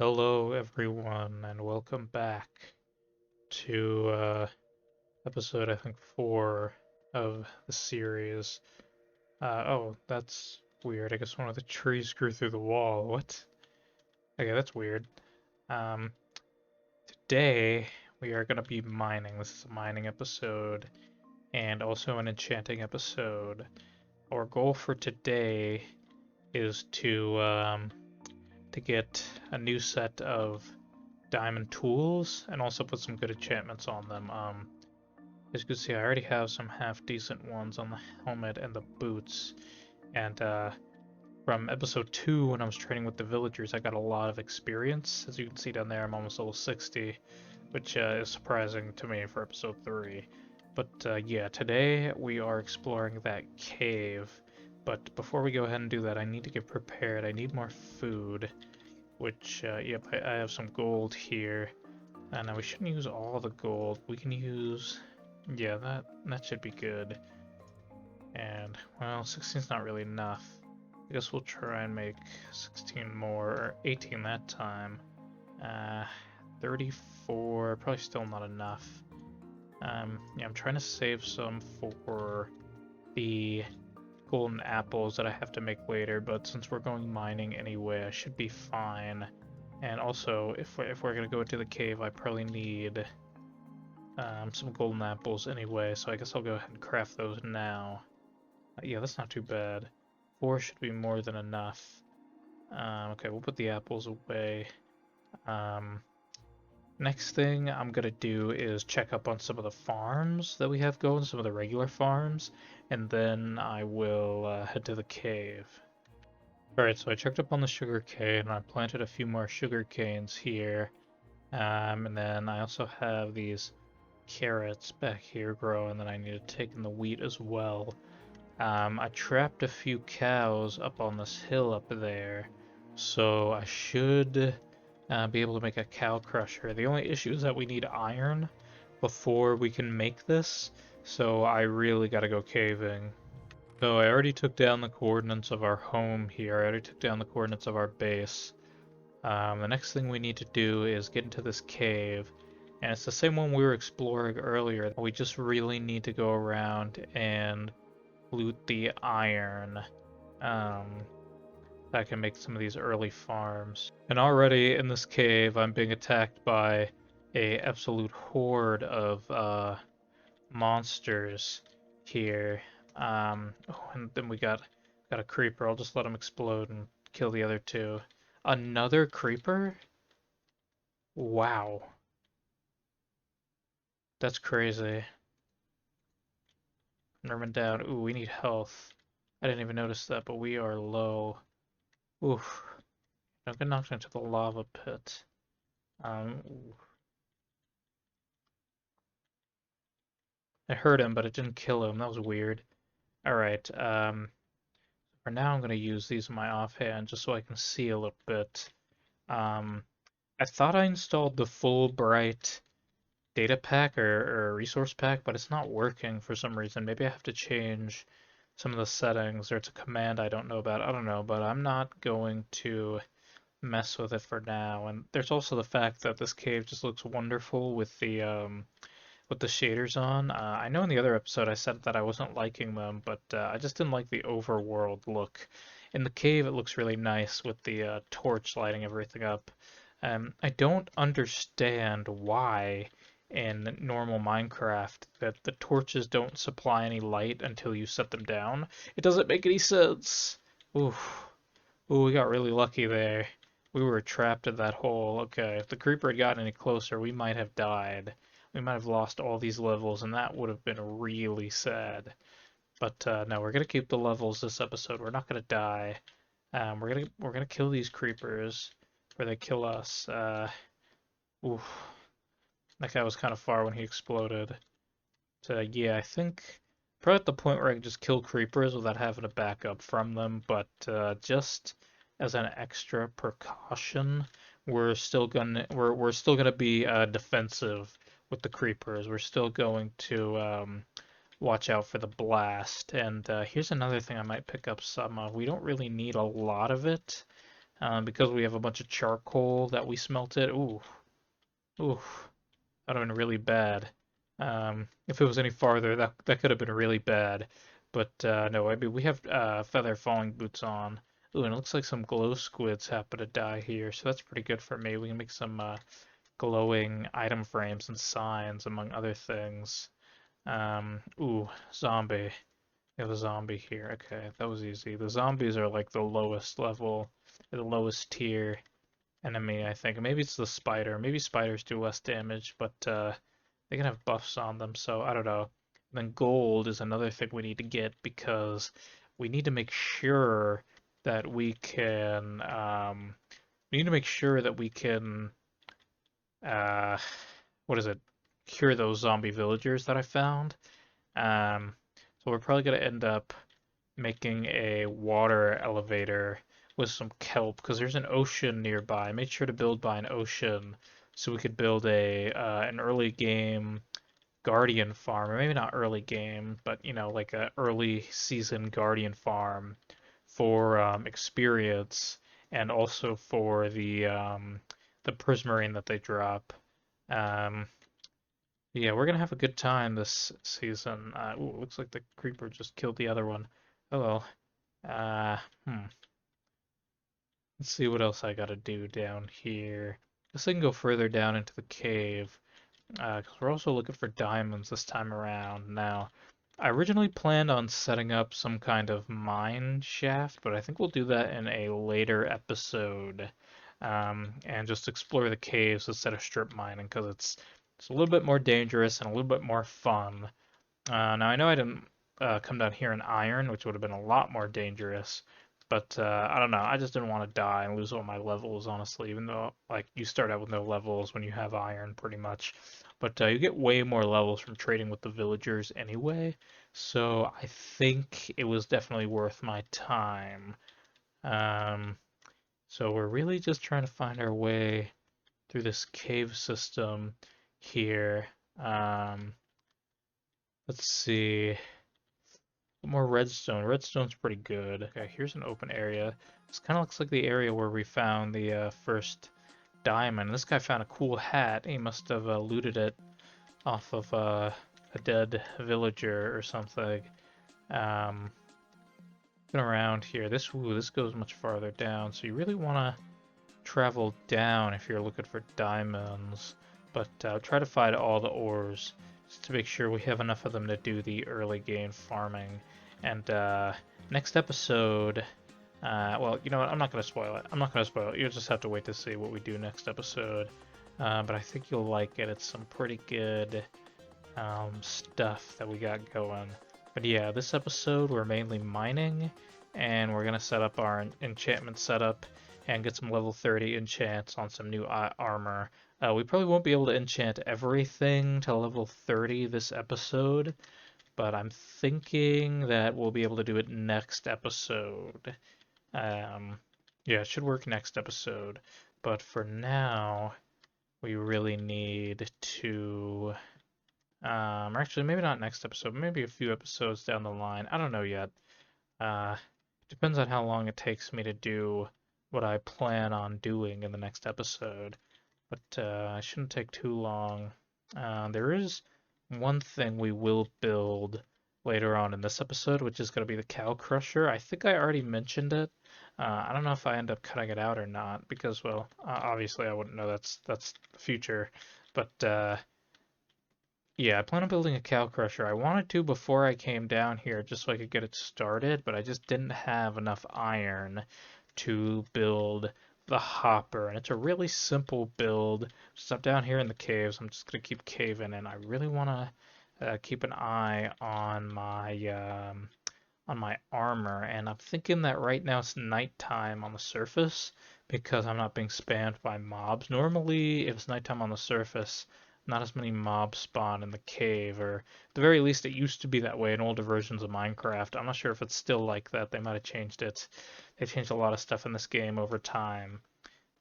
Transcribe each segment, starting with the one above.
Hello, everyone, and welcome back to episode, I think, 4 of the series. Oh, that's weird. I guess one of the trees grew through the wall. What? Okay, that's weird. Um, Today, we are going to be mining. This is a mining episode, and also an enchanting episode. Our goal for today is to get a new set of diamond tools and also put some good enchantments on them. As you can see, I already have some half decent ones on the helmet and the boots. And from episode 2, when I was training with the villagers, I got a lot of experience. As you can see down there, I'm almost level 60, which is surprising to me for episode 3. But yeah, today we are exploring that cave. But before we go ahead and do that, I need to get prepared. I need more food, which, yep, I have some gold here. Now we shouldn't use all the gold. We can use, yeah, that should be good. And well, 16's not really enough. I guess we'll try and make 16 more, or 18 that time. 34, probably still not enough. Yeah, I'm trying to save some for the golden apples that I have to make later, but since we're going mining anyway, I should be fine. And also, if we're gonna go into the cave, I probably need some golden apples anyway, so I guess I'll go ahead and craft those now. Yeah, that's not too bad. 4 should be more than enough. Okay, we'll put the apples away. Um, Next thing I'm gonna do is check up on some of the farms that we have going, some of the regular farms, and then I will head to the cave. Alright, so I checked up on the sugar cane, and I planted a few more sugar canes here. And then I also have these carrots back here growing that I need to take in the wheat as well. I trapped a few cows up on this hill up there, so I should be able to make a cow crusher. The only issue is that we need iron before we can make this, so I really gotta go caving. So I already took down the coordinates of our home here. I already took down the coordinates of our base. The next thing we need to do is get into this cave, and it's the same one we were exploring earlier. We just really need to go around and loot the iron. That can make some of these early farms. And already in this cave, I'm being attacked by a absolute horde of monsters here. Oh, and then we got a creeper. I'll just let him explode and kill the other two. Another creeper? Wow. That's crazy. Nerman down. Ooh, we need health. I didn't even notice that, but we are low. Oof. Don't get knocked into the lava pit. Ooh. I hurt him, but it didn't kill him. That was weird. Alright, for now I'm going to use these in my offhand just so I can see a little bit. I thought I installed the Fulbright data pack or resource pack, but it's not working for some reason. Maybe I have to change some of the settings, or it's a command I don't know about. I don't know, but I'm not going to mess with it for now. And there's also the fact that this cave just looks wonderful with the shaders on. I know in the other episode I said that I wasn't liking them, but I just didn't like the overworld look. In the cave, it looks really nice with the torch lighting everything up. I don't understand why in normal Minecraft that the torches don't supply any light until you set them down. It doesn't make any sense. Oof. Ooh, we got really lucky there. We were trapped in that hole. Okay, if the creeper had gotten any closer, we might have died. We might have lost all these levels, and that would have been really sad. But no, we're gonna keep the levels this episode. We're not gonna die. We're gonna kill these creepers, or they kill us. Oof, that guy was kind of far when he exploded. So yeah, I think probably at the point where I can just kill creepers without having to back up from them. But just as an extra precaution, we're still gonna be defensive with the creepers. We're still going to watch out for the blast. And here's another thing I might pick up some of. We don't really need a lot of it. because we have a bunch of charcoal that we smelted. Ooh, that would have been really bad. If it was any farther, that could have been really bad. But no, I mean we have feather falling boots on. Ooh, and it looks like some glow squids happen to die here, so that's pretty good for me. We can make some glowing item frames and signs, among other things. Ooh, zombie. We have a zombie here. Okay, that was easy. The zombies are like the lowest level, the lowest tier enemy, I think. Maybe it's the spider. Maybe spiders do less damage, but they can have buffs on them, so I don't know. And then gold is another thing we need to get because we need to make sure that we need to make sure that we can uh, what is it? Cure those zombie villagers that I found. Um, so we're probably gonna end up making a water elevator with some kelp because there's an ocean nearby. I made sure to build by an ocean so we could build a an early game guardian farm, or maybe not early game, but you know, like a early season guardian farm for experience and also for the prismarine that they drop. Um, yeah, we're gonna have a good time this season. Ooh, looks like the creeper just killed the other one. Oh well. Uh, hmm. Let's see what else I gotta do down here. Guess I can go further down into the cave, because we're also looking for diamonds this time around. Now, I originally planned on setting up some kind of mine shaft, but I think we'll do that in a later episode, and just explore the caves instead of strip mining, because it's a little bit more dangerous and a little bit more fun. Now I know I didn't come down here in iron, which would have been a lot more dangerous, but I don't know. I just didn't want to die and lose all my levels, honestly. Even though like you start out with no levels when you have iron, pretty much, but you get way more levels from trading with the villagers anyway. So I think it was definitely worth my time. Um, so we're really just trying to find our way through this cave system here. Um, let's see. More redstone. Redstone's pretty good. Okay, here's an open area. This kind of looks like the area where we found the first diamond. This guy found a cool hat. He must have looted it off of a dead villager or something. Um, Been around here. This goes much farther down. So you really want to travel down if you're looking for diamonds. But try to find all the ores just to make sure we have enough of them to do the early game farming. And next episode, well, you know what? I'm not going to spoil it. I'm not going to spoil it. You'll just have to wait to see what we do next episode. But I think you'll like it. It's some pretty good stuff that we got going. But yeah, this episode we're mainly mining, and we're gonna set up our enchantment setup and get some level 30 enchants on some new armor. We probably won't be able to enchant everything to level 30 this episode, but I'm thinking that we'll be able to do it next episode. Um, yeah, it should work next episode. But for now, we really need to actually, maybe not next episode, maybe a few episodes down the line. I don't know yet. Uh, Depends on how long it takes me to do what I plan on doing in the next episode. But it shouldn't take too long. There is one thing we will build later on in this episode, which is going to be the cow crusher. I think I already mentioned it. I don't know if I end up cutting it out or not, because, well, obviously I wouldn't know that's the future. But yeah, I plan on building a cow crusher. I wanted to before I came down here just so I could get it started, but I just didn't have enough iron to build the hopper. And it's a really simple build. Just up down here in the caves, I'm just gonna keep caving, and I really want to keep an eye on my armor. And I'm thinking that right now it's nighttime on the surface because I'm not being spammed by mobs. Normally, if it's nighttime on the surface, not as many mobs spawn in the cave, or at the very least it used to be that way in older versions of Minecraft. I'm not sure if it's still like that. They might have changed it. They changed a lot of stuff in this game over time.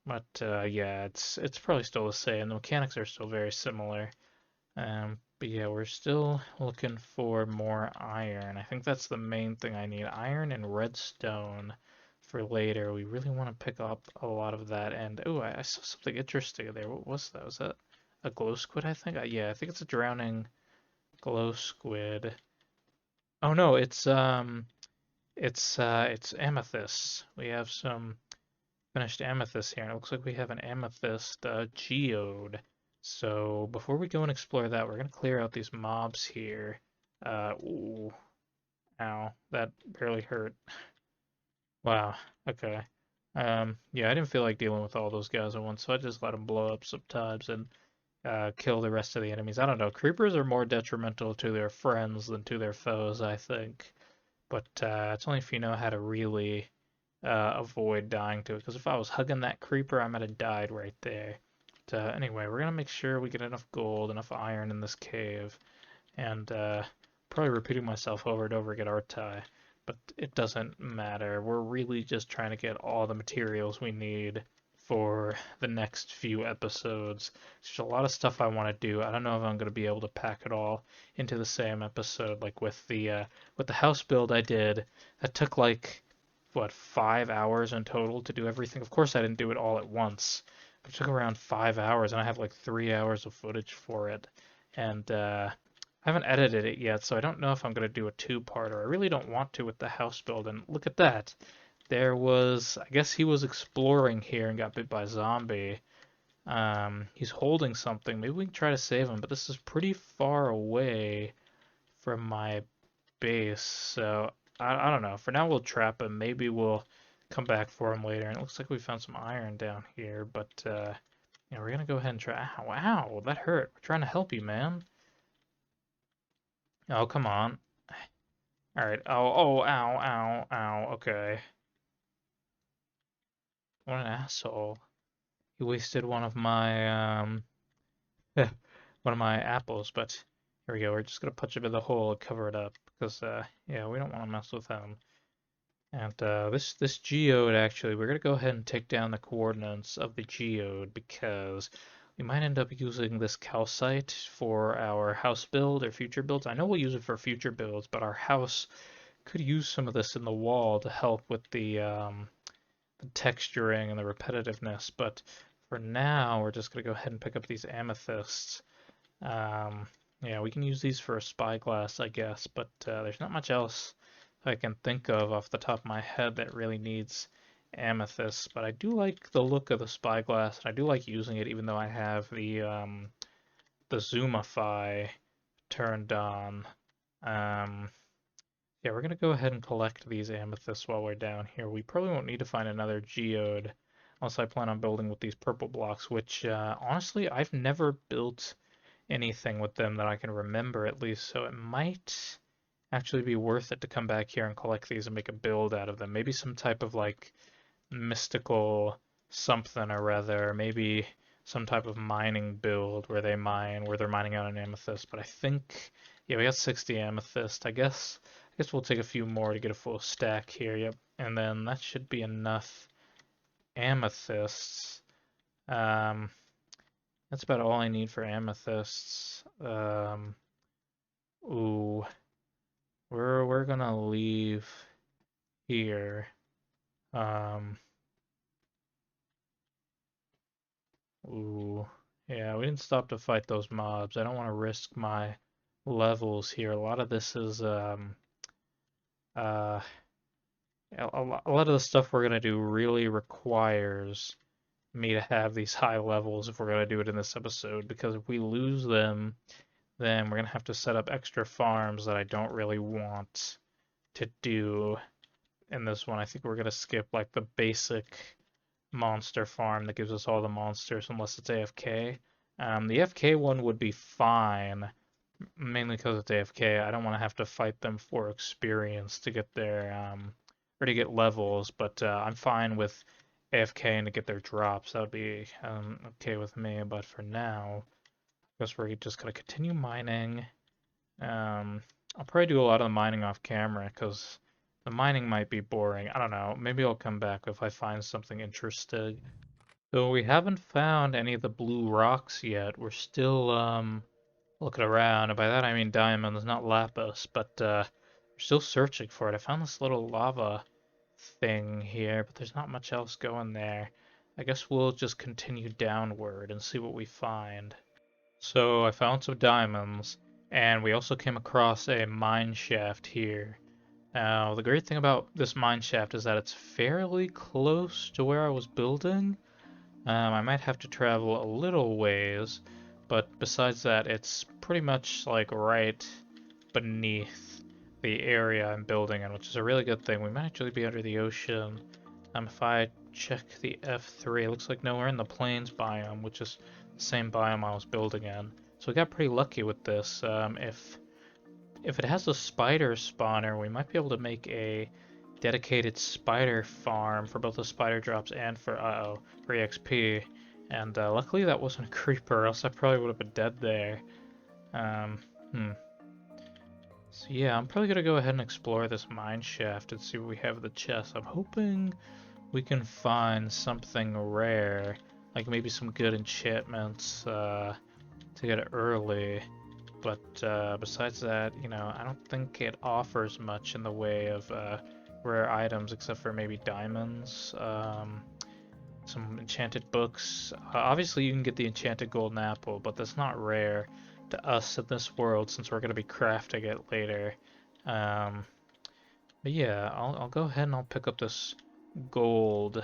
But yeah, it's probably still the same. The mechanics are still very similar. But yeah, we're still looking for more iron. I think that's the main thing I need. Iron and redstone for later. We really want to pick up a lot of that. And oh, I saw something interesting there. What was that? Was that a glow squid? I think. Yeah, I think it's a drowning glow squid. Oh no, it's amethyst. We have some finished amethyst here, and it looks like we have an amethyst geode. So before we go and explore that, we're gonna clear out these mobs here. Ooh, ow, that barely hurt. Wow. Okay. Yeah, I didn't feel like dealing with all those guys at once, so I just let them blow up sometimes and kill the rest of the enemies. I don't know. Creepers are more detrimental to their friends than to their foes, I think. But it's only if you know how to really avoid dying to it. Because if I was hugging that creeper, I might have died right there. But anyway, we're gonna make sure we get enough gold, enough iron in this cave, and probably repeating myself over and over again, aren't I? But it doesn't matter. We're really just trying to get all the materials we need for the next few episodes. There's a lot of stuff I want to do. I don't know if I'm going to be able to pack it all into the same episode. Like with the house build I did, that took like what 5 hours in total to do everything. Of course, I didn't do it all at once. It took around 5 hours, and I have like 3 hours of footage for it. And I haven't edited it yet, so I don't know if I'm going to do a two-parter. I really don't want to with the house build, and look at that. There was, I guess he was exploring here and got bit by a zombie. He's holding something. Maybe we can try to save him, but this is pretty far away from my base, so I don't know. For now, we'll trap him. Maybe we'll come back for him later. And it looks like we found some iron down here, but yeah, we're gonna go ahead and try. Ow, ow, that hurt. We're trying to help you, man. Oh, come on. All right. Oh, ow, ow, ow. Okay. What an asshole. He wasted one of my one of my apples, but here we go. We're just gonna punch him in the hole and cover it up because yeah, we don't want to mess with him. And this geode actually, we're gonna go ahead and take down the coordinates of the geode because we might end up using this calcite for our house build or future builds. I know we'll use it for future builds, but our house could use some of this in the wall to help with the texturing and the repetitiveness. But for now, we're just going to go ahead and pick up these amethysts. Yeah, we can use these for a spyglass, I guess, but there's not much else I can think of off the top of my head that really needs amethysts. But I do like the look of the spyglass, and I do like using it, even though I have the zoomify turned on. Yeah, we're gonna go ahead and collect these amethysts while we're down here. We probably won't need to find another geode unless I plan on building with these purple blocks, which honestly, I've never built anything with them that I can remember at least, so it might actually be worth it to come back here and collect these and make a build out of them. Maybe some type of like mystical something or rather, maybe some type of mining build where they're mining out an amethyst. But I think, yeah, we got 60 amethyst. I guess we'll take a few more to get a full stack here. Yep, and then that should be enough amethysts. Um, that's about all I need for amethysts. Ooh, we're gonna leave here. Um, Ooh, yeah, we didn't stop to fight those mobs. I don't want to risk my levels here. A lot of this is uh a lot of the stuff we're gonna do really requires me to have these high levels if we're gonna do it in this episode, because if we lose them, then we're gonna have to set up extra farms that I don't really want to do in this one. I think we're gonna skip like the basic monster farm that gives us all the monsters unless it's AFK. The AFK one would be fine, mainly because it's AFK. I don't want to have to fight them for experience to get their or to get levels, but I'm fine with AFK and to get their drops. That would be okay with me. But for now, I guess we're just gonna continue mining. I'll probably do a lot of the mining off camera because the mining might be boring. I don't know. Maybe I'll come back if I find something interesting. So we haven't found any of the blue rocks yet. We're still looking around, and by that I mean diamonds, not lapis, but we're still searching for it. I found this little lava thing here, but there's not much else going there. I guess we'll just continue downward and see what we find. So I found some diamonds, and we also came across a mine shaft here. Now, the great thing about this mine shaft is that it's fairly close to where I was building. I might have to travel a little ways, but besides that, it's pretty much like right beneath the area I'm building in, which is a really good thing. We might actually be under the ocean. If I check the F3, it looks like no, we're in the plains biome, which is the same biome I was building in. So we got pretty lucky with this. If it has a spider spawner, we might be able to make a dedicated spider farm for both the spider drops and for EXP. And luckily that wasn't a creeper, else I probably would have been dead there. Um, hmm. So yeah, I'm probably gonna go ahead and explore this mine shaft and see what we have in the chest. I'm hoping we can find something rare, like maybe some good enchantments to get early. But besides that, you know, I don't think it offers much in the way of rare items except for maybe diamonds, some enchanted books. Obviously, you can get the enchanted golden apple, but that's not rare to us in this world since we're going to be crafting it later. Um, but yeah, I'll go ahead and I'll pick up this gold.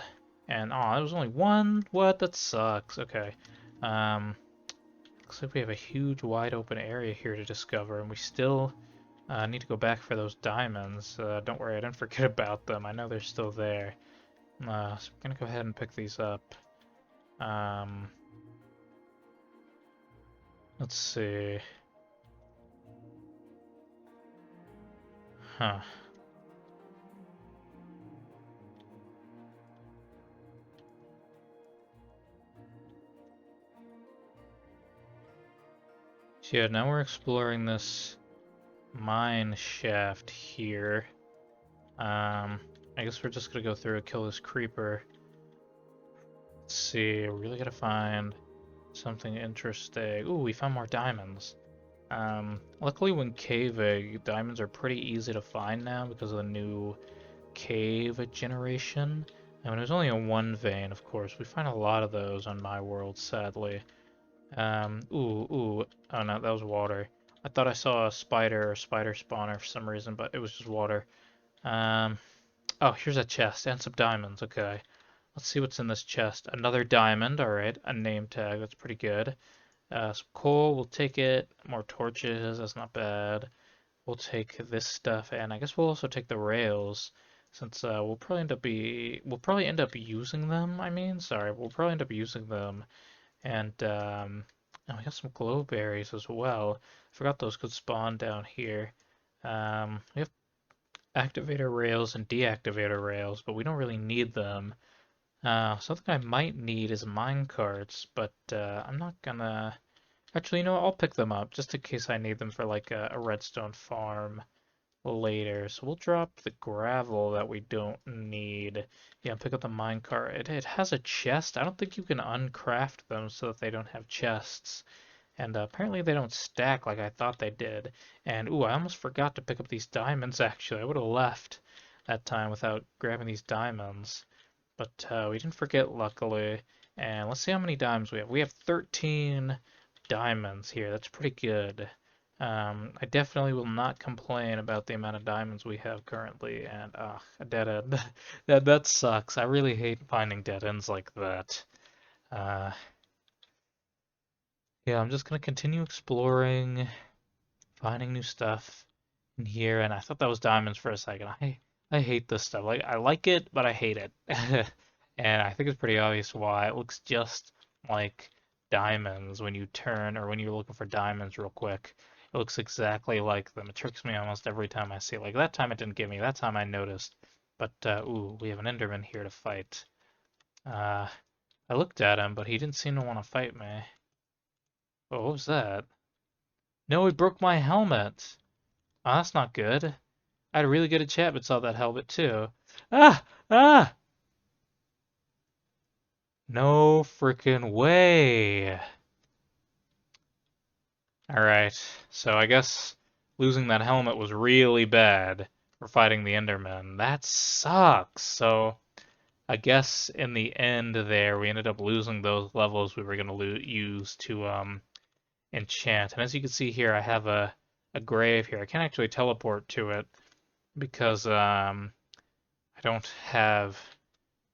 And oh, it was only one? What? That sucks. Okay. Um, Looks like we have a huge wide open area here to discover, and we still need to go back for those diamonds. Don't worry, I didn't forget about them. I know they're still there. So I'm gonna go ahead and pick these up. Um, let's see. Huh. So yeah, now we're exploring this mine shaft here. I guess we're just gonna go through and kill this creeper. Let's see, we really gotta find something interesting. Ooh, we found more diamonds. Luckily when caving, diamonds are pretty easy to find now because of the new cave generation. I mean, there's only a one vein, of course. We find a lot of those on my world, sadly. Ooh. Oh no, that was water. I thought I saw a spider or spider spawner for some reason, but it was just water. Um, oh, here's a chest and some diamonds. Okay. Let's see what's in this chest. Another diamond, alright. A name tag, that's pretty good. Some coal, we'll take it. More torches, that's not bad. We'll take this stuff, and I guess we'll also take the rails, since we'll probably end up using them. We'll probably end up using them, and we got some glow berries as well. Forgot those could spawn down here. We have activator rails and deactivator rails, but we don't really need them. Something I might need is mine carts, but I'm not gonna. Actually, you know what? I'll pick them up just in case I need them for like a redstone farm later. So we'll drop the gravel that we don't need. Yeah, pick up the minecart. It has a chest. I don't think you can uncraft them so that they don't have chests. And apparently they don't stack like I thought they did. And ooh, I almost forgot to pick up these diamonds actually. I would have left that time without grabbing these diamonds. But we didn't forget luckily. And let's see how many diamonds we have. We have 13 diamonds here. That's pretty good. I definitely will not complain about the amount of diamonds we have currently, and a dead end. That sucks. I really hate finding dead ends like that. Uh, yeah, I'm just gonna continue exploring, finding new stuff in here, and I thought that was diamonds for a second. I hate this stuff. Like I like it, but I hate it. And I think it's pretty obvious why. It looks just like diamonds when you turn or when you're looking for diamonds real quick. It looks exactly like them. It tricks me almost every time I see it. Like that time it didn't get me. That time I noticed. But ooh, we have an Enderman here to fight. Uh, I looked at him, but he didn't seem to want to fight me. Oh, what was that? No, he broke my helmet. Oh, that's not good. I had a really good enchantment on that helmet too. Ah! Ah! No freaking way. Alright, so I guess losing that helmet was really bad. for fighting the Enderman. That sucks. So I guess in the end there, we ended up losing those levels we were gonna use to enchant. And as you can see here, I have a grave here. I can't actually teleport to it because I don't have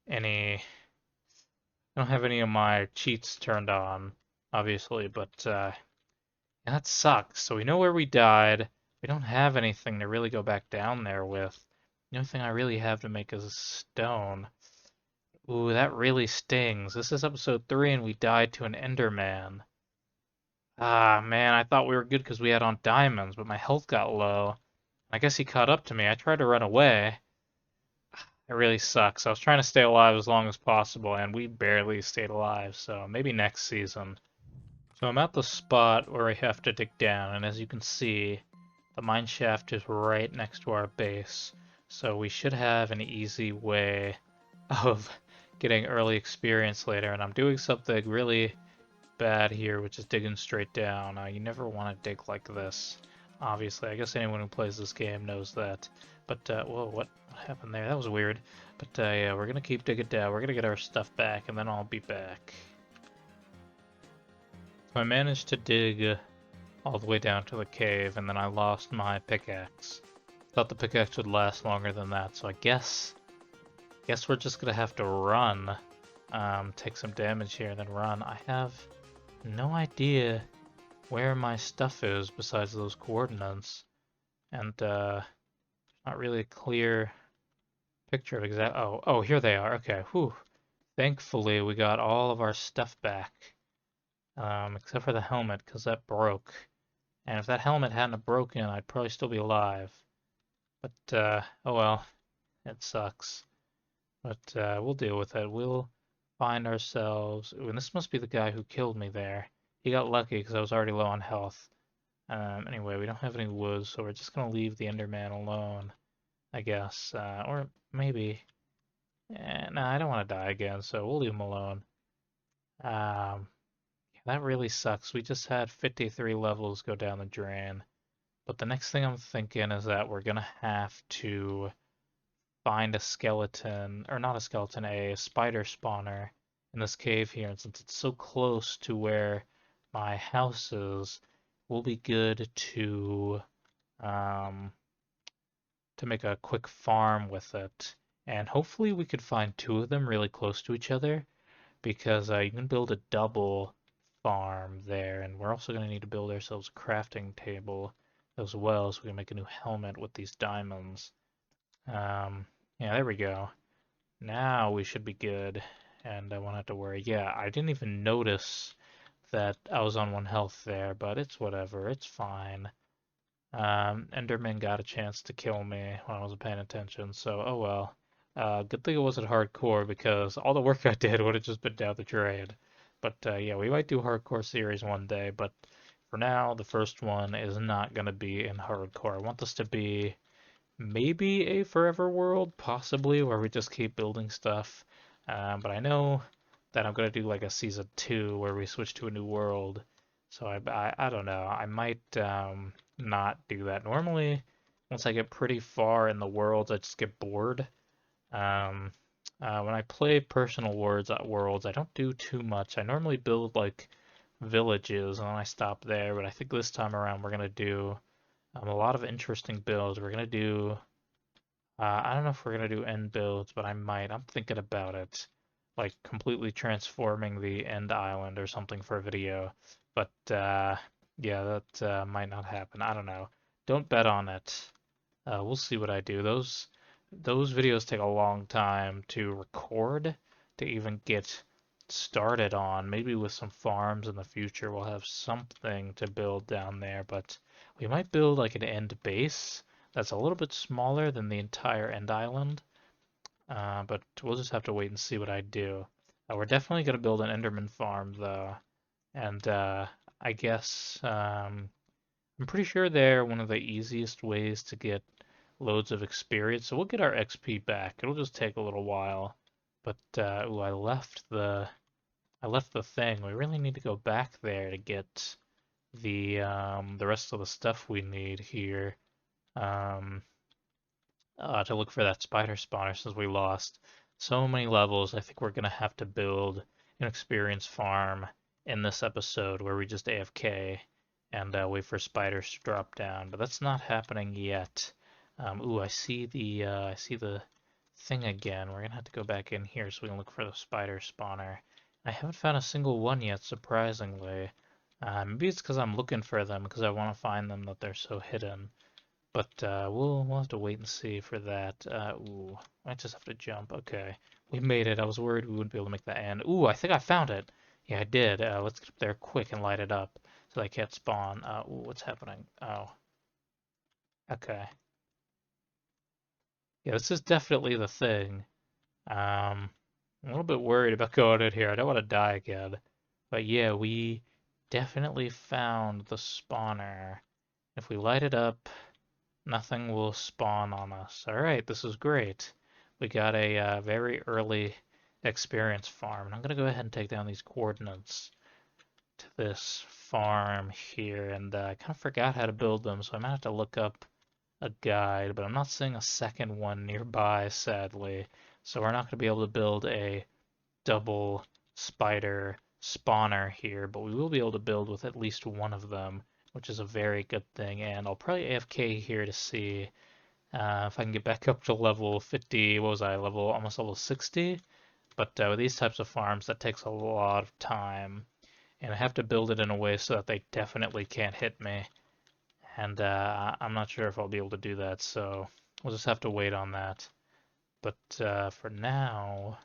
any I don't have any of my cheats turned on, obviously, but yeah, that sucks. So we know where we died. We don't have anything to really go back down there with. The only thing I really have to make is a stone. Ooh, that really stings. This is episode 3 and we died to an Enderman. Ah, man, I thought we were good because we had on diamonds, but my health got low. I guess he caught up to me. I tried to run away. It really sucks. I was trying to stay alive as long as possible, and we barely stayed alive, so maybe next season. So I'm at the spot where we have to dig down, and as you can see, the mine shaft is right next to our base. So we should have an easy way of getting early experience later, and I'm doing something really bad here, which is digging straight down. You never want to dig like this, obviously. I guess anyone who plays this game knows that. But, whoa, what happened there? That was weird. But, yeah, we're gonna keep digging down. We're gonna get our stuff back, and then I'll be back. So I managed to dig all the way down to the cave, and then I lost my pickaxe. Thought the pickaxe would last longer than that, so I guess we're just gonna have to run. Take some damage here, and then run. I have no idea where my stuff is besides those coordinates, and not really a clear picture of exact. Oh, here they are. Okay, whew. Thankfully, we got all of our stuff back, except for the helmet, because that broke. And if that helmet hadn't have broken, I'd probably still be alive. But oh well, it sucks. But we'll deal with it. We'll find ourselves. Ooh, and this must be the guy who killed me there. He got lucky because I was already low on health. Anyway, we don't have any wood, so we're just gonna leave the Enderman alone, I guess. Or maybe. Nah, I don't want to die again, so we'll leave him alone. Um, that really sucks. We just had 53 levels go down the drain. But the next thing I'm thinking is that we're gonna have to find a skeleton, or not a skeleton, a spider spawner in this cave here. And since it's so close to where my house is, will be good um, to make a quick farm with it. And hopefully we could find 2 of them really close to each other because you can build a double farm there. And we're also going to need to build ourselves a crafting table as well so we can make a new helmet with these diamonds. Yeah, there we go. Now we should be good and I won't have to worry. Yeah, I didn't even notice that I was on 1 health there, but it's whatever. It's fine. Enderman got a chance to kill me when I wasn't paying attention, so oh well. Good thing it wasn't hardcore because all the work I did would have just been down the drain. But yeah, we might do hardcore series one day, but for now, the first one is not going to be in hardcore. I want this to be maybe a forever world, possibly, where we just keep building stuff. But I know that I'm going to do like a season 2 where we switch to a new world. So I don't know. I might not do that. Normally, once I get pretty far in the worlds, I just get bored. Um, when I play personal worlds, I don't do too much. I normally build like villages and then I stop there. But I think this time around we're gonna do a lot of interesting builds. We're gonna do. I don't know if we're gonna do end builds, but I might. I'm thinking about it, like completely transforming the end island or something for a video. But yeah, that might not happen. I don't know. Don't bet on it. We'll see what I do. Those videos take a long time to record to even get started on. Maybe with some farms in the future, we'll have something to build down there, but we might build like an end base that's a little bit smaller than the entire end island. But we'll just have to wait and see what I do. We're definitely going to build an Enderman farm though, and I guess I'm pretty sure they're one of the easiest ways to get loads of experience. So we'll get our XP back. It'll just take a little while. But ooh, I left the thing. We really need to go back there to get the rest of the stuff we need here. Um, to look for that spider spawner since we lost so many levels. I think we're gonna have to build an experience farm in this episode where we just AFK and wait for spiders to drop down. But that's not happening yet. Ooh, I see the thing again. We're gonna have to go back in here so we can look for the spider spawner. I haven't found a single one yet, surprisingly. Maybe it's because I'm looking for them because I want to find them that they're so hidden. But we'll have to wait and see for that. Ooh, I just have to jump. Okay, we made it. I was worried we wouldn't be able to make that end. Ooh, I think I found it. Yeah, I did. Let's get up there quick and light it up so they can't spawn. Ooh, what's happening? Oh, okay. Yeah, this is definitely the thing. I'm a little bit worried about going in here. I don't want to die again. But yeah, we definitely found the spawner. If we light it up, nothing will spawn on us. All right, this is great. We got a very early experience farm. And I'm going to go ahead and take down these coordinates to this farm here. And I kind of forgot how to build them, so I might have to look up a guide, but I'm not seeing a second one nearby, sadly. So we're not going to be able to build a double spider spawner here, but we will be able to build with at least one of them, which is a very good thing. And I'll probably AFK here to see if I can get back up to level 50. What was I, almost level 60? But with these types of farms, that takes a lot of time, and I have to build it in a way so that they definitely can't hit me. And I'm not sure if I'll be able to do that, so we'll just have to wait on that. But for now,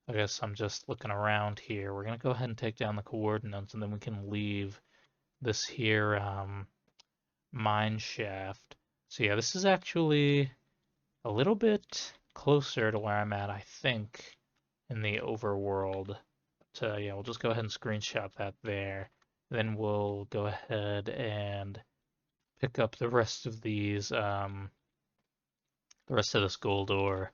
I guess I'm just looking around here. We're gonna go ahead and take down the coordinates, and then we can leave this here mine shaft. So yeah, this is actually a little bit closer to where I'm at, I think, in the overworld. So yeah, we'll just go ahead and screenshot that there. Then we'll go ahead and pick up the rest of these, the rest of this gold ore.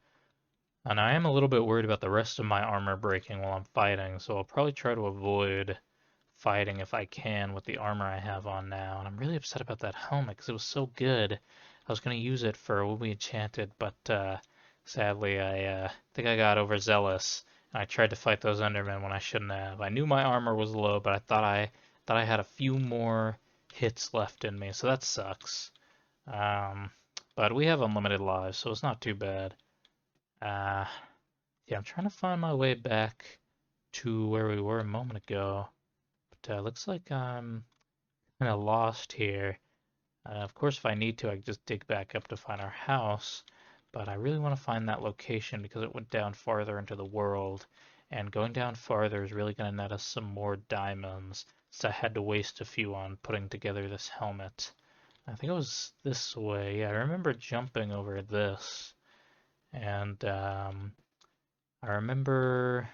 And I am a little bit worried about the rest of my armor breaking while I'm fighting, so I'll probably try to avoid fighting if I can with the armor I have on now. And I'm really upset about that helmet because it was so good. I was going to use it for what we enchanted, but sadly I think I got overzealous and I tried to fight those Endermen when I shouldn't have. I knew my armor was low, but I thought I had a few more hits left in me, so that sucks. Um, but we have unlimited lives, so it's not too bad. Uh, yeah, I'm trying to find my way back to where we were a moment ago. But looks like I'm kind of lost here. Of course, if I need to, I can just dig back up to find our house. But I really want to find that location because it went down farther into the world. And going down farther is really going to net us some more diamonds. So I had to waste a few on putting together this helmet. I think it was this way. Yeah, I remember jumping over this. And I remember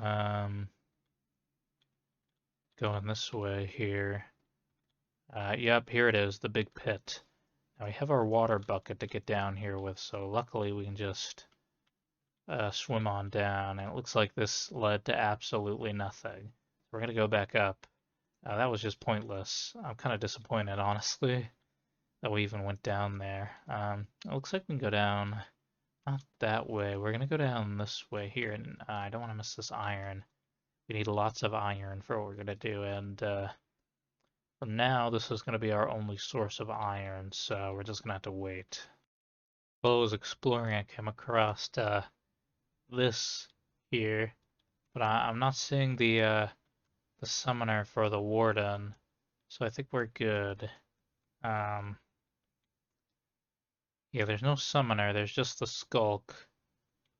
um, going this way here. Yep, here it is, the big pit. Now we have our water bucket to get down here with, so luckily we can just swim on down. And it looks like this led to absolutely nothing. We're gonna go back up. That was just pointless. I'm kind of disappointed, honestly, that we even went down there. It looks like we can go down, not that way. We're gonna go down this way here, and I don't want to miss this iron. We need lots of iron for what we're gonna do, and for now this is gonna be our only source of iron, so we're just gonna have to wait. While I was exploring, I came across this here, but I'm not seeing the summoner for the warden, so I think we're good. Um, yeah, there's no summoner, there's just the skulk,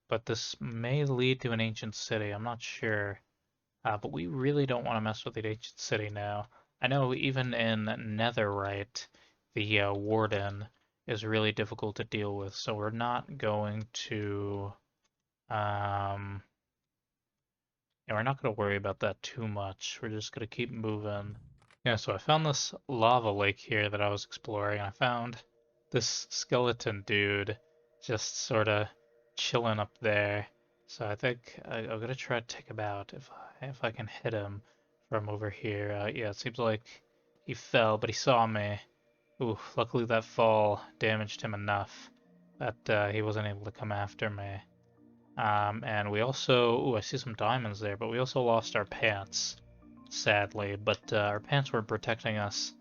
but this may lead to an ancient city. I'm not sure. But we really don't want to mess with the ancient city now. I know even in Netherite, the warden is really difficult to deal with, so we're not going to yeah, we're not going to worry about that too much. We're just going to keep moving. Yeah, so I found this lava lake here that I was exploring. I found this skeleton dude just sort of chilling up there. So I think I'm gonna try to take him out if I can hit him from over here. Yeah, it seems like he fell, but he saw me. Ooh, luckily that fall damaged him enough. that he wasn't able to come after me. And we also, ooh, I see some diamonds there, but we also lost our pants, sadly. But our pants weren't protecting us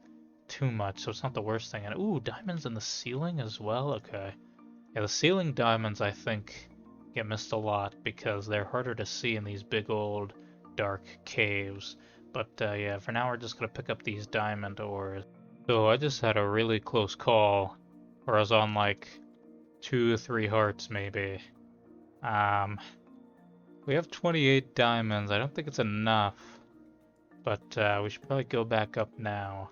too much, so it's not the worst thing. And ooh, diamonds in the ceiling as well? Okay. Yeah, the ceiling diamonds, I think, get missed a lot because they're harder to see in these big old dark caves. But yeah, for now we're just gonna pick up these diamond ores. So I just had a really close call, where I was on like 2 or 3 hearts maybe. Um, we have 28 diamonds. I don't think it's enough, but we should probably go back up now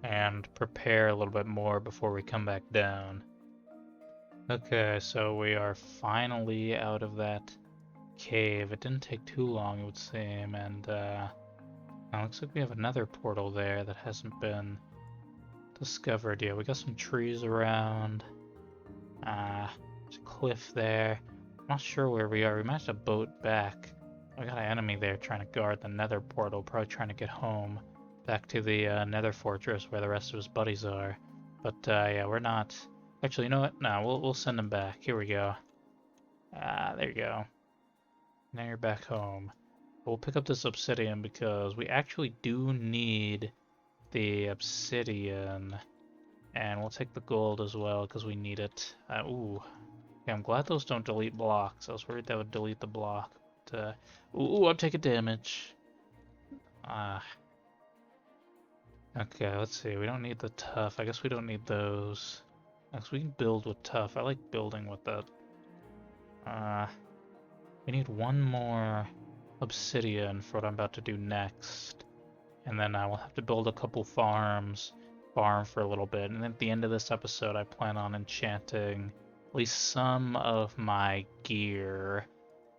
and prepare a little bit more before we come back down. Okay, so we are finally out of that cave. It didn't take too long, it would seem, and looks like we have another portal there that hasn't been discovered yet. We got some trees around. There's a cliff there. I'm not sure where we are. We managed to boat back. We got an enemy there trying to guard the nether portal, probably trying to get home back to the nether fortress where the rest of his buddies are. But yeah, we're not. Actually, you know what? No, we'll send him back. Here we go. There you go. Now you're back home. We'll pick up this obsidian because we actually do need the obsidian. And we'll take the gold as well because we need it. Ooh. Yeah, I'm glad those don't delete blocks. I was worried that would delete the block. But, ooh, I'm taking damage. Okay, let's see. We don't need the tough. I guess we don't need those. Because we can build with tough. I like building with that. We need one more obsidian for what I'm about to do next. And then I will have to build a couple farms, farm for a little bit. And at the end of this episode, I plan on enchanting at least some of my gear.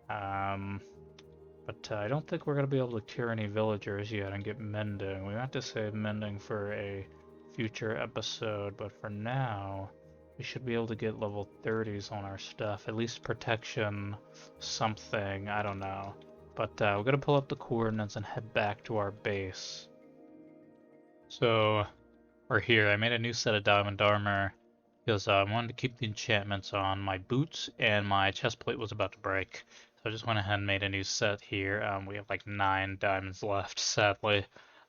But I don't think we're going to be able to cure any villagers yet and get mending. We have to save mending for a future episode, but for now, we should be able to get level 30s on our stuff. At least protection, something, I don't know. But we're going to pull up the coordinates and head back to our base. So, we're here. I made a new set of diamond armor because I wanted to keep the enchantments on my boots and my chest plate was about to break. So I just went ahead and made a new set here. We have like 9 diamonds left, sadly.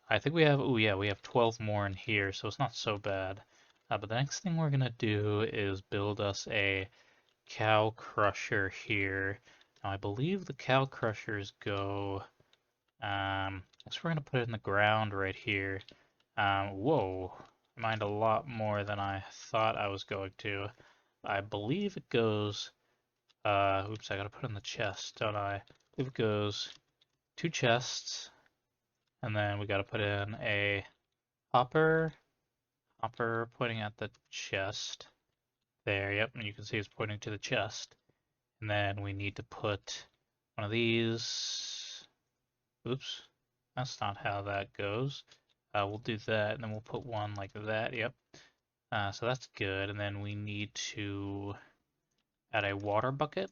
I think we have, oh yeah, we have 12 more in here, so it's not so bad. But the next thing we're gonna do is build us a cow crusher here. Now I believe the cow crushers go, I guess we're gonna put it in the ground right here. Whoa, I mined a lot more than I thought I was going to. I believe it goes, oops, I gotta put it in the chest, don't I? I believe it goes 2 chests, and then we gotta put in a hopper pointing at the chest. There, yep, and you can see it's pointing to the chest. And then we need to put one of these, oops, that's not how that goes. We'll do that, and then we'll put one like that, yep. So that's good, and then we need to add a water bucket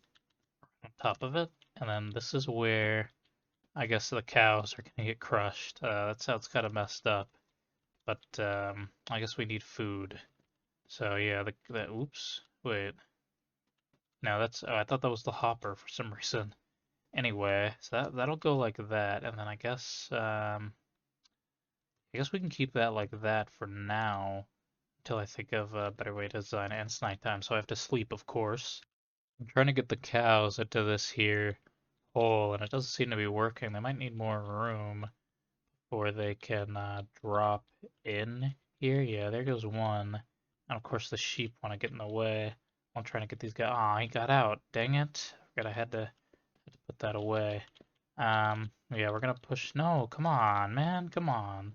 on top of it, and then this is where I guess the cows are gonna get crushed. That sounds kind of messed up, but I guess we need food. So yeah, oops, wait. No, that's, oh, I thought that was the hopper for some reason. Anyway, so that'll go like that, and then I guess we can keep that like that for now until I think of a better way to design it. And it's nighttime, so I have to sleep, of course. I'm trying to get the cows into this here hole, and it doesn't seem to be working. They might need more room before they can drop in here. Yeah, there goes one. And of course the sheep want to get in the way. I'm trying to get these guys. Aw, he got out. Dang it. Forgot I had to put that away. Yeah, we're gonna push. No, come on, man. Come on.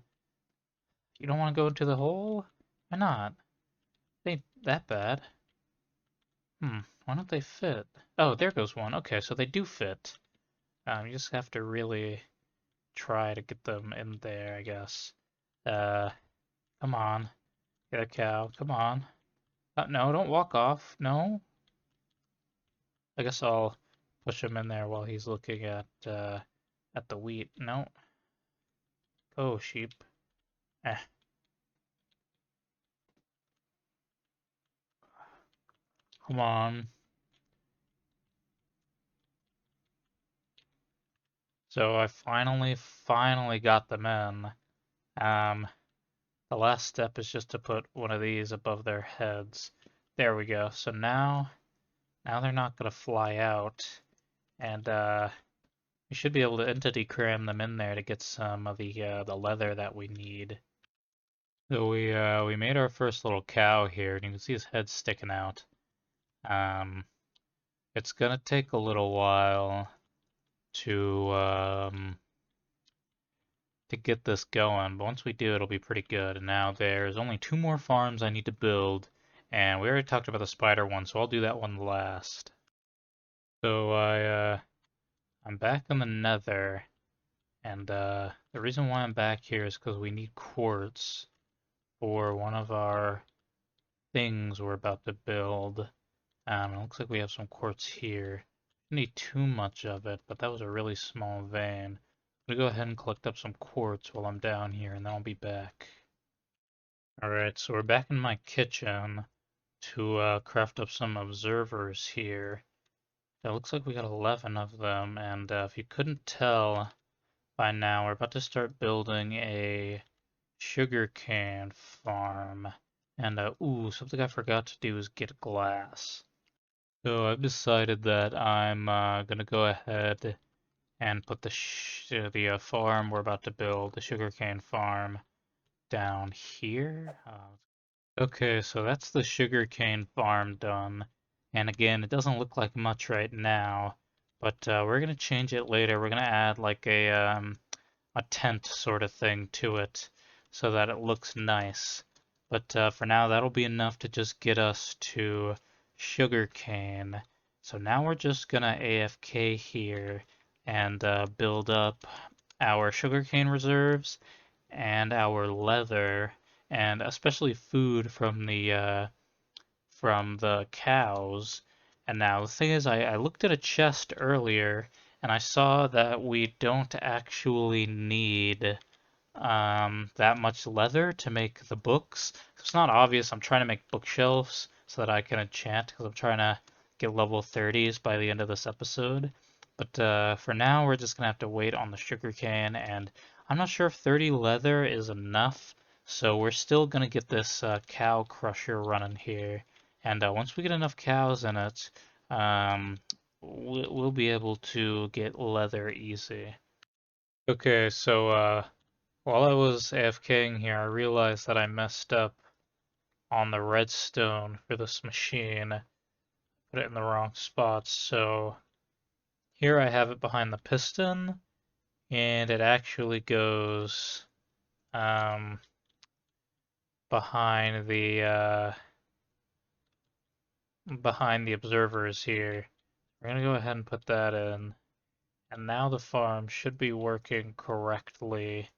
You don't want to go into the hole? Why not? They ain't that bad. Why don't they fit? Oh, there goes one. Okay, so they do fit. You just have to really try to get them in there, I guess. Come on. Get a cow. Come on. No, don't walk off. No. I guess I'll push him in there while he's looking at the wheat. No. Go, sheep. Eh. Come on. So I finally got them in. Um, the last step is just to put one of these above their heads. There we go. So now they're not gonna fly out, and we should be able to entity cram them in there to get some of the leather that we need. So we made our first little cow here, and you can see his head sticking out. Um, it's gonna take a little while to get this going, but once we do, it'll be pretty good. And now there's only 2 more farms I need to build, and we already talked about the spider one, so I'll do that one last. So I'm back in the Nether, and the reason why I'm back here is because we need quartz for one of our things we're about to build. It looks like we have some quartz here. Don't need too much of it, but that was a really small vein. I'm gonna go ahead and collect up some quartz while I'm down here, and then I'll be back. Alright, so we're back in my kitchen to craft up some observers here. It looks like we got 11 of them, and if you couldn't tell by now, we're about to start building a sugarcane farm. And ooh, something I forgot to do is get glass. So I've decided that I'm gonna go ahead and put the farm we're about to build, the sugarcane farm, down here. Okay, so that's the sugarcane farm done. And again, it doesn't look like much right now, but we're gonna change it later. We're gonna add like a tent sort of thing to it so that it looks nice. But for now, that'll be enough to just get us to sugarcane. So now we're just gonna AFK here and build up our sugarcane reserves and our leather and especially food from the cows. And now the thing is, I looked at a chest earlier and I saw that we don't actually need that much leather to make the books. It's not obvious. I'm trying to make bookshelves so that I can enchant because I'm trying to get level 30s by the end of this episode. But for now, we're just gonna have to wait on the sugarcane, and I'm not sure if 30 leather is enough. So we're still gonna get this cow crusher running here, and once we get enough cows in it, we'll be able to get leather easy. Okay, so while I was AFKing here, I realized that I messed up on the redstone for this machine. Put it in the wrong spot, so here I have it behind the piston, and it actually goes um, behind the observers here. We're gonna go ahead and put that in, and now the farm should be working correctly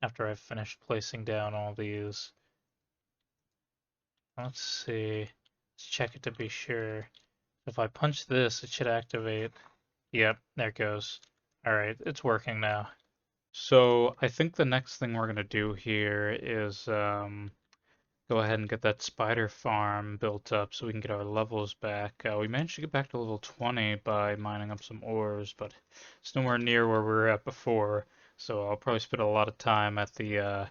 after I've finished placing down all these. Let's see. Let's check it to be sure. If I punch this, it should activate. Yep, there it goes. Alright, it's working now. So I think the next thing we're going to do here is go ahead and get that spider farm built up so we can get our levels back. We managed to get back to level 20 by mining up some ores, but it's nowhere near where we were at before. So I'll probably spend a lot of time at the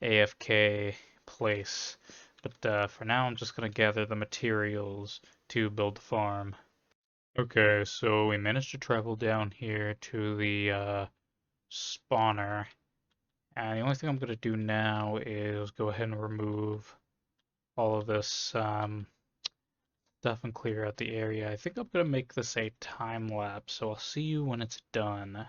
AFK place. But for now, I'm just going to gather the materials to build the farm. Okay, so we managed to travel down here to the spawner. And the only thing I'm going to do now is go ahead and remove all of this stuff and clear out the area. I think I'm going to make this a time lapse, so I'll see you when it's done.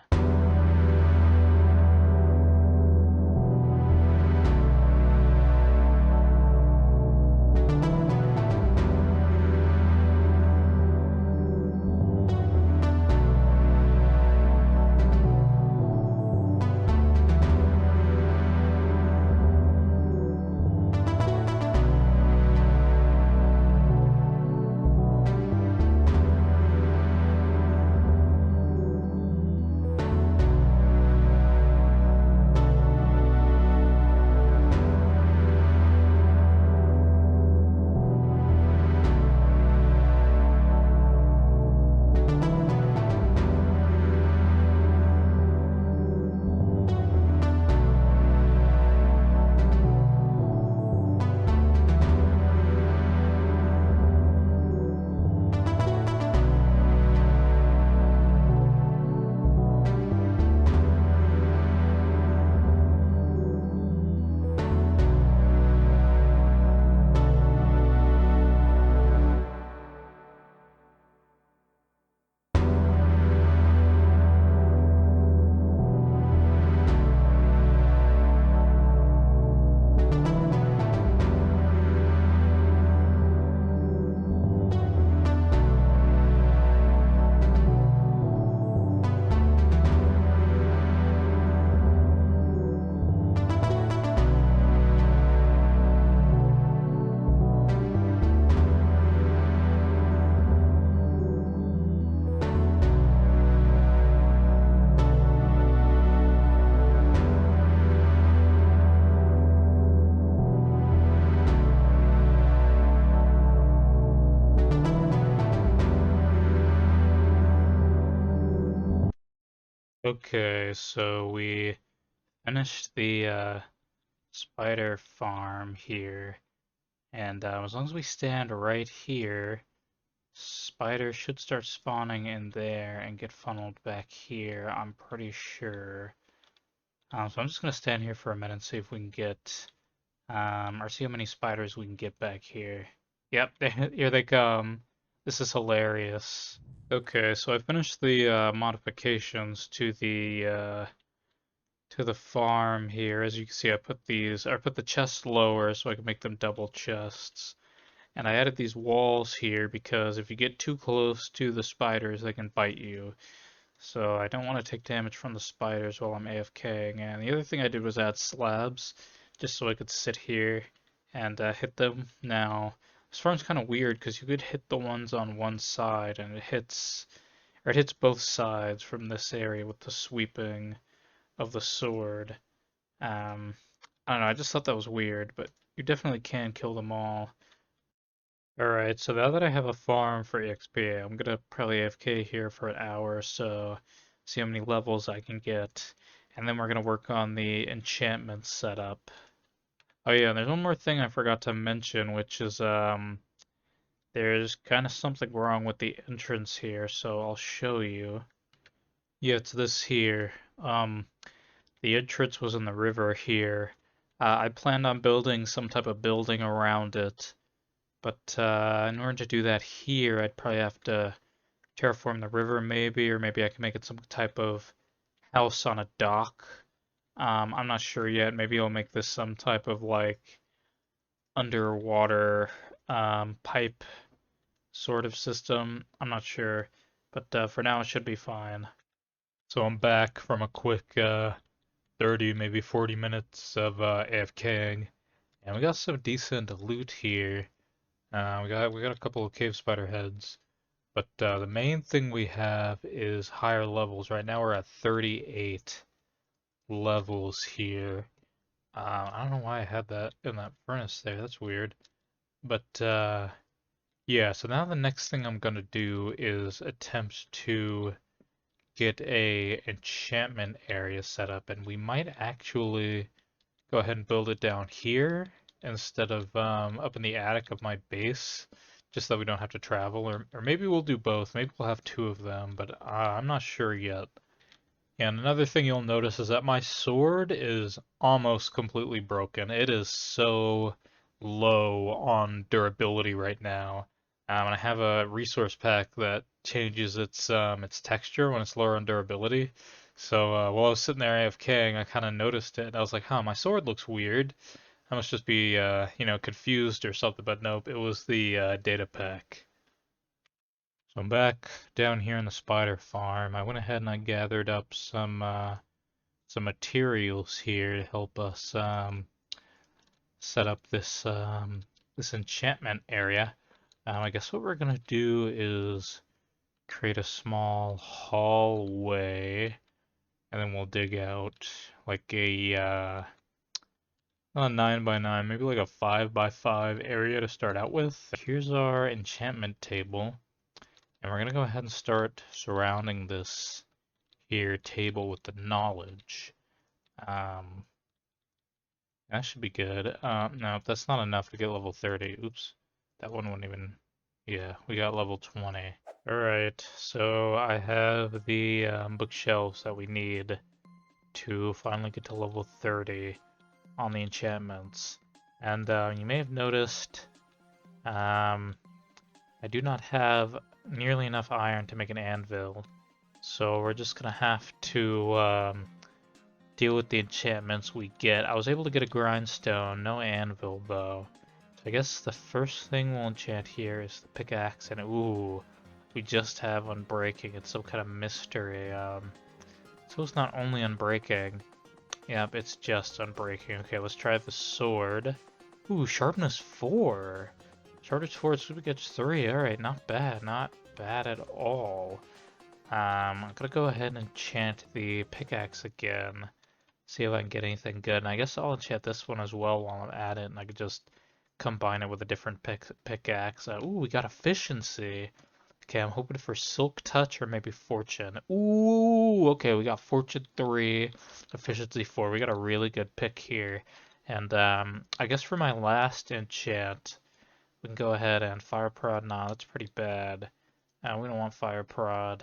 Okay, so we finished the spider farm here, and as long as we stand right here, spiders should start spawning in there and get funneled back here, I'm pretty sure. So I'm just gonna stand here for a minute and see if we can get, or see how many spiders we can get back here. Yep, here they come. This is hilarious. Okay, so I finished the modifications to the farm here. As you can see, I put the chests lower so I can make them double chests. And I added these walls here because if you get too close to the spiders, they can bite you. So I don't want to take damage from the spiders while I'm AFKing. And the other thing I did was add slabs, just so I could sit here and hit them. Now, this farm's kind of weird because you could hit the ones on one side and it hits both sides from this area with the sweeping of the sword. Um, I don't know, I just thought that was weird, but you definitely can kill them all. Alright, so now that I have a farm for EXP, I'm gonna probably AFK here for an hour or so, see how many levels I can get, and then we're gonna work on the enchantment setup. Oh yeah, and there's one more thing I forgot to mention, which is there's kind of something wrong with the entrance here, so I'll show you. Yeah, it's this here. The entrance was in the river here. I planned on building some type of building around it, but in order to do that here, I'd probably have to terraform the river maybe, or maybe I can make it some type of house on a dock. I'm not sure yet. Maybe I'll make this some type of like underwater pipe sort of system. I'm not sure, but for now it should be fine. So I'm back from a quick 30, maybe 40 minutes of AFKing, and we got some decent loot here. We got a couple of cave spider heads, but the main thing we have is higher levels. Right now we're at 38 levels here. I don't know why I had that in that furnace there. That's weird. But yeah, so now the next thing I'm gonna do is attempt to get a enchantment area set up, and we might actually go ahead and build it down here instead of up in the attic of my base, just so we don't have to travel. Or maybe we'll do both. Maybe we'll have two of them, but I'm not sure yet. And another thing you'll notice is that my sword is almost completely broken. It is so low on durability right now. And I have a resource pack that changes its texture when it's lower on durability. So while I was sitting there AFKing, I kind of noticed it. I was like, huh, my sword looks weird. I must just be, confused or something. But nope, it was the data pack. So I'm back down here in the spider farm. I went ahead and I gathered up some materials here to help us set up this enchantment area. I guess what we're gonna do is create a small hallway, and then we'll dig out like not a 9 by 9, maybe like a 5 by 5 area to start out with. Here's our enchantment table. And we're going to go ahead and start surrounding this here table with the knowledge. Um, that should be good. No, that's not enough to get level 30. Oops. That one wouldn't even... Yeah, we got level 20. Alright, so I have the bookshelves that we need to finally get to level 30 on the enchantments. And you may have noticed I do not have nearly enough iron to make an anvil, so we're just gonna have to deal with the enchantments we get. I was able to get a grindstone, no anvil though. So I guess the first thing we'll enchant here is the pickaxe, and ooh, we just have unbreaking. It's some kind of mystery. So it's not only unbreaking. Yep, it's just unbreaking. Okay, let's try the sword. Ooh, sharpness 4. Sharpness 4, super gets 3. Alright, not bad. Not bad at all. I'm gonna go ahead and enchant the pickaxe again. See if I can get anything good. And I guess I'll enchant this one as well while I'm at it. And I could just combine it with a different pickaxe. Ooh, we got efficiency. Okay, I'm hoping for Silk Touch or maybe Fortune. Ooh, okay, we got Fortune 3, Efficiency 4. We got a really good pick here. And I guess for my last enchant, we can go ahead and Fire Prod. Nah, that's pretty bad. We don't want Fire Prod.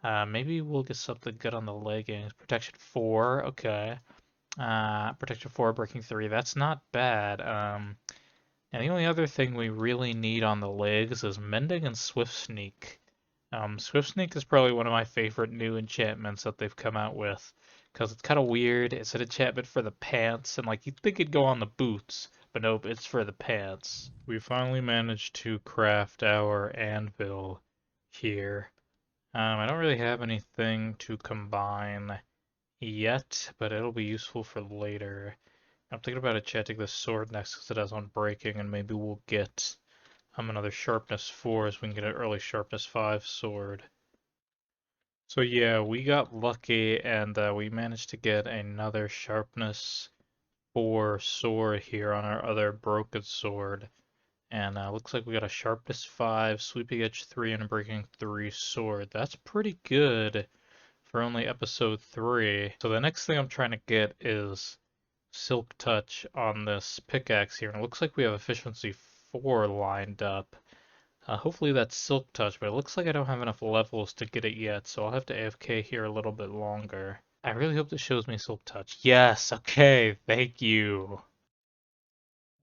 Maybe we'll get something good on the leggings. Protection 4, okay. Protection 4, Breaking 3. That's not bad. And the only other thing we really need on the legs is Mending and Swift Sneak. Swift Sneak is probably one of my favorite new enchantments that they've come out with, because it's kind of weird. It's an enchantment for the pants, and like you'd think it'd go on the boots, but nope, it's for the pants. We finally managed to craft our anvil here. I don't really have anything to combine yet, but it'll be useful for later. I'm thinking about enchanting this sword next because it has Unbreaking, and maybe we'll get another Sharpness 4 as we can get an early Sharpness 5 sword. So yeah, we got lucky and we managed to get another Sharpness 4 sword here on our other broken sword. And looks like we got a Sharpness 5, Sweeping Edge 3, and a Breaking 3 sword. That's pretty good for only episode 3. So the next thing I'm trying to get is Silk Touch on this pickaxe here, and it looks like we have Efficiency 4 lined up. Hopefully that's Silk Touch, but it looks like I don't have enough levels to get it yet, so I'll have to AFK here a little bit longer. I really hope this shows me Silk Touch. Yes, okay, thank you.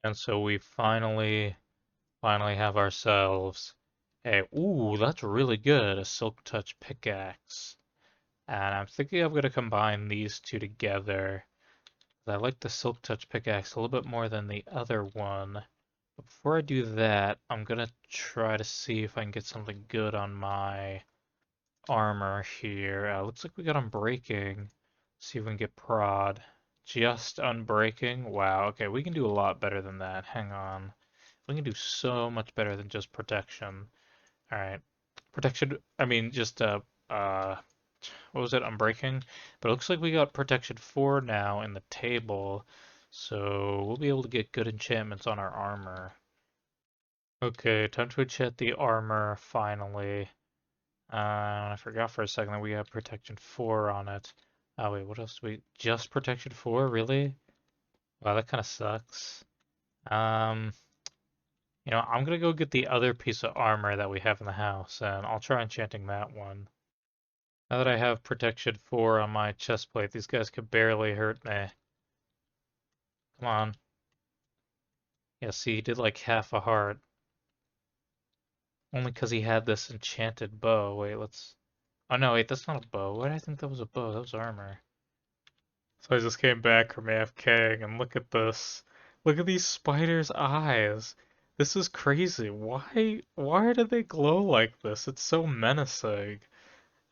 And so we finally have ourselves ooh, that's really good, a Silk Touch pickaxe. And I'm thinking I'm going to combine these two together. I like the Silk Touch pickaxe a little bit more than the other one. But before I do that, I'm gonna try to see if I can get something good on my armor here. Looks like we got Unbreaking. See if we can get Prod. Just Unbreaking? Wow, okay, we can do a lot better than that. Hang on. We can do so much better than just Protection. Alright. Protection, I mean, just, what was it, Unbreaking? But it looks like we got Protection 4 now in the table, so we'll be able to get good enchantments on our armor. Okay, time to enchant the armor, finally. I forgot for a second that we have Protection 4 on it. Oh wait, what else do we... Just Protection 4? Really? Wow, that kind of sucks. Um, I'm gonna go get the other piece of armor that we have in the house, and I'll try enchanting that one. Now that I have Protection 4 on my chest plate, these guys could barely hurt me. Come on. Yeah, see, he did like half a heart. Only because he had this enchanted bow. Wait, let's... Oh no, wait, that's not a bow. Why did I think that was a bow? That was armor. So I just came back from AFKing and look at this. Look at these spiders' eyes. This is crazy. Why do they glow like this? It's so menacing.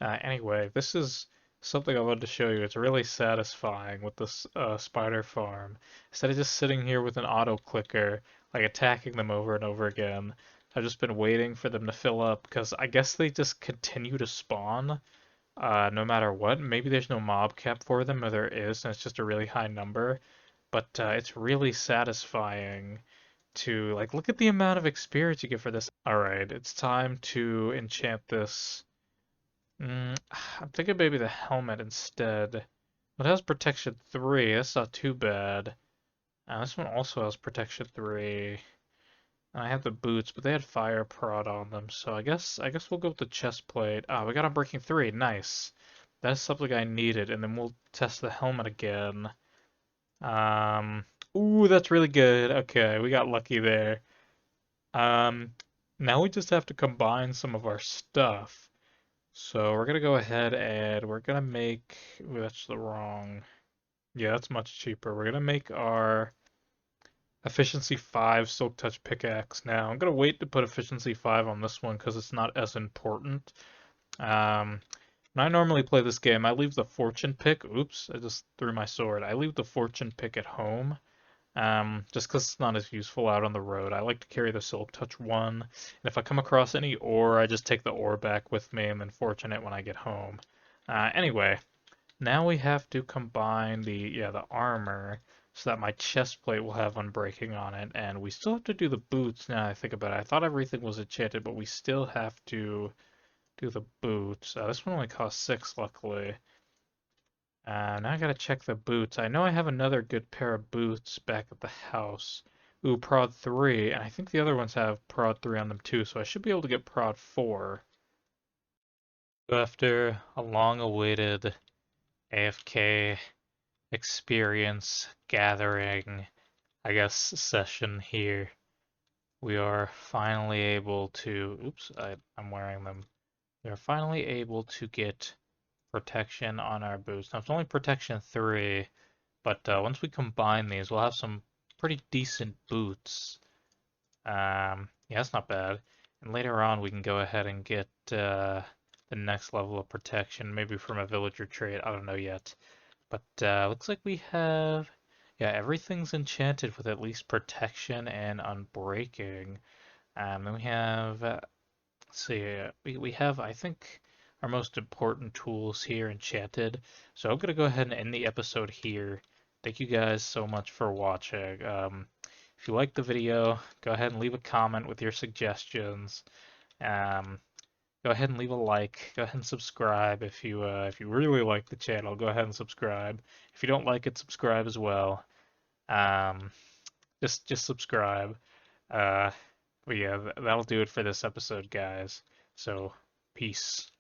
Anyway, this is something I wanted to show you. It's really satisfying with this spider farm. Instead of just sitting here with an auto clicker, like attacking them over and over again, I've just been waiting for them to fill up because I guess they just continue to spawn no matter what. Maybe there's no mob cap for them, or there is, and it's just a really high number. But it's really satisfying to like look at the amount of experience you get for this. All right, it's time to enchant this. I'm thinking maybe the helmet instead. It has protection 3. That's not too bad. This one also has protection 3. And I have the boots, but they had fire prod on them, so I guess we'll go with the chest plate. We got Unbreaking 3. Nice. That's something I needed, and then we'll test the helmet again. Um, Ooh, that's really good. Okay, we got lucky there. Um, Now we just have to combine some of our stuff. So we're gonna go ahead and we're gonna make, ooh, that's the wrong, yeah, that's much cheaper. We're gonna make our Efficiency 5 Silk Touch pickaxe now. I'm gonna wait to put Efficiency 5 on this one because it's not as important. Um, when I normally play this game, I leave the Fortune pick, oops, I just threw my sword. I leave the Fortune pick at home. Just because it's not as useful out on the road. I like to carry the Silk Touch one, and if I come across any ore, I just take the ore back with me and then fortune it when I get home. Anyway, now we have to combine the armor so that my chest plate will have Unbreaking on it, and we still have to do the boots now I think about it. I thought everything was enchanted, but we still have to do the boots. This one only costs 6, luckily. Now I gotta check the boots. I know I have another good pair of boots back at the house. Ooh, prod 3, and I think the other ones have prod 3 on them too, so I should be able to get prod 4. After a long-awaited AFK experience gathering, I guess, session here, we are finally able to, oops, I'm wearing them. We are finally able to get protection on our boots. Now it's only protection 3, but once we combine these, we'll have some pretty decent boots. Yeah, that's not bad. And later on, we can go ahead and get the next level of protection, maybe from a villager trait. I don't know yet. But looks like we have, yeah, everything's enchanted with at least protection and unbreaking. Then we have, let's see, we have, I think, our most important tools here enchanted. So I'm going to go ahead and end the episode here. Thank you guys so much for watching. If you liked the video, go ahead and leave a comment with your suggestions. Um, Go ahead and leave a like. Go ahead and subscribe if you really like the channel. Go ahead and subscribe. If you don't like it, subscribe as well. Um, just subscribe. Uh, but yeah, that'll do it for this episode, guys. So peace.